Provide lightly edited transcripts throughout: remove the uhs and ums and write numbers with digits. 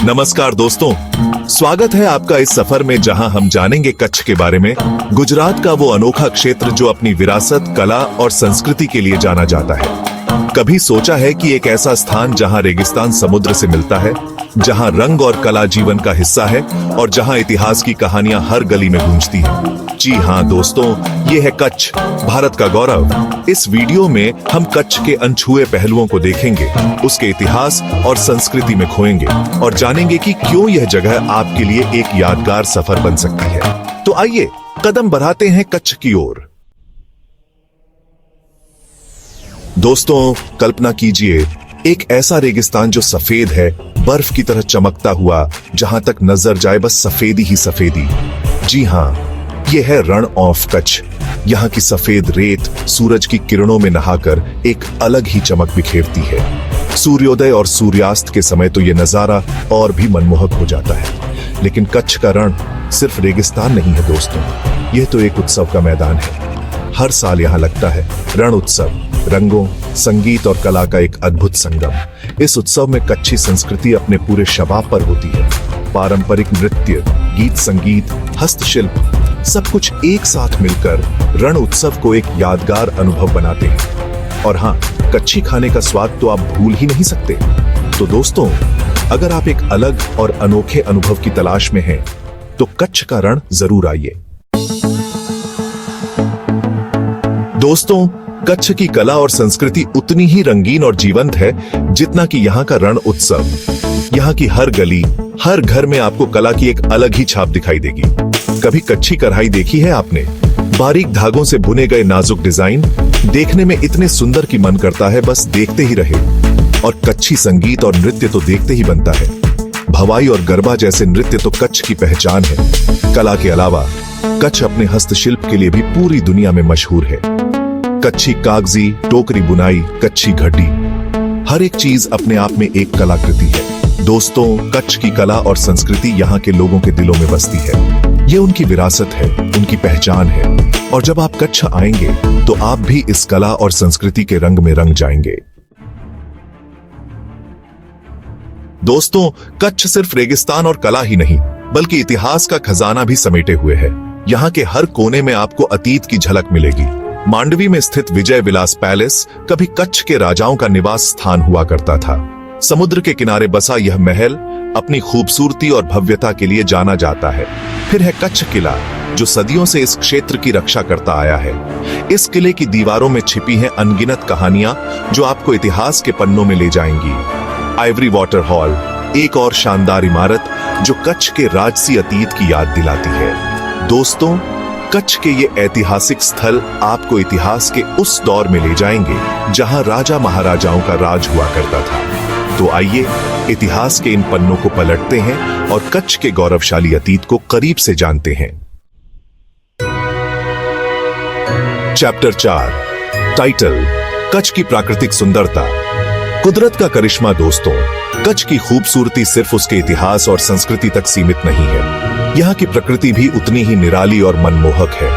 नमस्कार दोस्तों, स्वागत है आपका इस सफर में जहां हम जानेंगे कच्छ के बारे में। गुजरात का वो अनोखा क्षेत्र जो अपनी विरासत, कला और संस्कृति के लिए जाना जाता है। कभी सोचा है कि एक ऐसा स्थान जहां रेगिस्तान समुद्र से मिलता है, जहां रंग और कला जीवन का हिस्सा है और जहां इतिहास की कहानियां हर गली में गूंजती हैं। जी हाँ दोस्तों, ये है कच्छ, भारत का गौरव। इस वीडियो में हम कच्छ के अनछुए पहलुओं को देखेंगे, उसके इतिहास और संस्कृति में खोएंगे और जानेंगे कि क्यों यह जगह आपके लिए एक यादगार सफर बन सकती है। तो आइए कदम बढ़ाते हैं कच्छ की ओर। दोस्तों, कल्पना कीजिए एक ऐसा रेगिस्तान जो सफेद है, बर्फ की तरह चमकता हुआ, जहां तक नजर जाए बस सफेदी ही सफेदी। जी हाँ, यह है रण ऑफ कच्छ। यहाँ की सफेद रेत सूरज की किरणों में नहाकर एक अलग ही चमक बिखेरती है। सूर्योदय और सूर्यास्त के समय तो यह नजारा और भी मनमोहक हो जाता है। लेकिन कच्छ का रण सिर्फ रेगिस्तान नहीं है दोस्तों, यह तो एक उत्सव का मैदान है। हर साल यहाँ लगता है रण उत्सव, रंगों, संगीत और कला का एक अद्भुत संगम। इस उत्सव में कच्छी संस्कृति अपने पूरे शबाब पर होती है। पारंपरिक नृत्य, गीत संगीत, हस्तशिल्प, सब कुछ एक साथ मिलकर रण उत्सव को एक यादगार अनुभव बनाते हैं। और हाँ, कच्छी खाने का स्वाद तो आप भूल ही नहीं सकते। तो दोस्तों, अगर आप एक अलग और अनोखे अनुभव की तलाश में हैं, तो कच्छ का रण जरूर आइए। दोस्तों, कच्छ की कला और संस्कृति उतनी ही रंगीन और जीवंत है जितना कि यहाँ का रण उत्सव। यहाँ की हर गली, हर घर में आपको कला की एक अलग ही छाप दिखाई देगी। कभी कच्ची कढ़ाई देखी है आपने? बारीक धागों से बुने गए नाजुक डिजाइन देखने में इतने सुंदर कि मन करता है बस देखते ही रहे। और कच्छी संगीत और नृत्य तो देखते ही बनता है। भवाई और गरबा जैसे नृत्य तो कच्छ की पहचान है। कला के अलावा कच्छ अपने हस्तशिल्प के लिए भी पूरी दुनिया में मशहूर है। कच्छी कागजी, टोकरी बुनाई, कच्छी घटी, हर एक चीज अपने आप में एक कलाकृति है। दोस्तों, कच्छ की कला और संस्कृति यहाँ के लोगों के दिलों में बसती है। ये उनकी विरासत है, उनकी पहचान है। और जब आप कच्छ आएंगे तो आप भी इस कला और संस्कृति के रंग में रंग जाएंगे। दोस्तों, कच्छ सिर्फ रेगिस्तान और कला ही नहीं, बल्कि इतिहास का खजाना भी समेटे हुए है। यहाँ के हर कोने में आपको अतीत की झलक मिलेगी। मांडवी में स्थित विजय विलास पैलेस कभी कच्छ के राजाओं का निवास स्थान हुआ करता था। समुद्र के किनारे बसा यह महल अपनी खूबसूरती और भव्यता के लिए जाना जाता है। फिर है कच्छ किला, जो सदियों से इस क्षेत्र की रक्षा करता आया है। इस किले की दीवारों में छिपी हैं अनगिनत कहानियां जो आपको इतिहास के पन्नों में ले जाएंगी। आइवरी वाटर हॉल, एक और शानदार इमारत जो कच्छ के राजसी अतीत की याद दिलाती है। दोस्तों, कच्छ के ये ऐतिहासिक स्थल आपको इतिहास के उस दौर में ले जाएंगे जहां राजा महाराजाओं का राज हुआ करता था। तो आइए इतिहास के इन पन्नों को पलटते हैं और कच्छ के गौरवशाली अतीत को करीब से जानते हैं। चैप्टर 4, टाइटल, कच्छ की प्राकृतिक सुंदरता। कुदरत का करिश्मा। दोस्तों, कच्छ की खूबसूरती सिर्फ उसके इतिहास और संस्कृति तक सीमित नहीं है। यहाँ की प्रकृति भी उतनी ही निराली और मनमोहक है।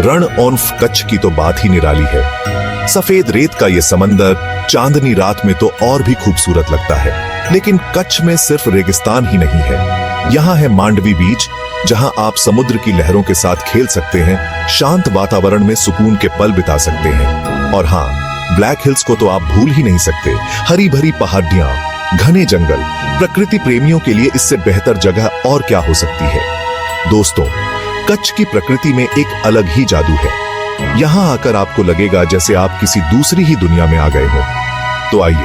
रण ऑफ कच्छ की तो बात ही निराली है। सफेद रेत का ये समंदर चांदनी रात में तो और भी खूबसूरत लगता है। लेकिन कच्छ में सिर्फ रेगिस्तान ही नहीं है। यहाँ है मांडवी बीच, जहाँ आप समुद्र की लहरों के साथ खेल सकते हैं, शांत वातावरण में सुकून के पल बिता सकते हैं। और हाँ, ब्लैक हिल्स को तो आप भूल ही नहीं सकते। हरी भरी पहाड़ियां, घने जंगल, प्रकृति प्रेमियों के लिए इससे बेहतर जगह और क्या हो सकती है। दोस्तों, कच्छ की प्रकृति में एक अलग ही जादू है। यहाँ आकर आपको लगेगा जैसे आप किसी दूसरी ही दुनिया में आ गए हो। तो आइए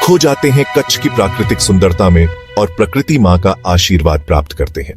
खो जाते हैं कच्छ की प्राकृतिक सुंदरता में और प्रकृति माँ का आशीर्वाद प्राप्त करते हैं।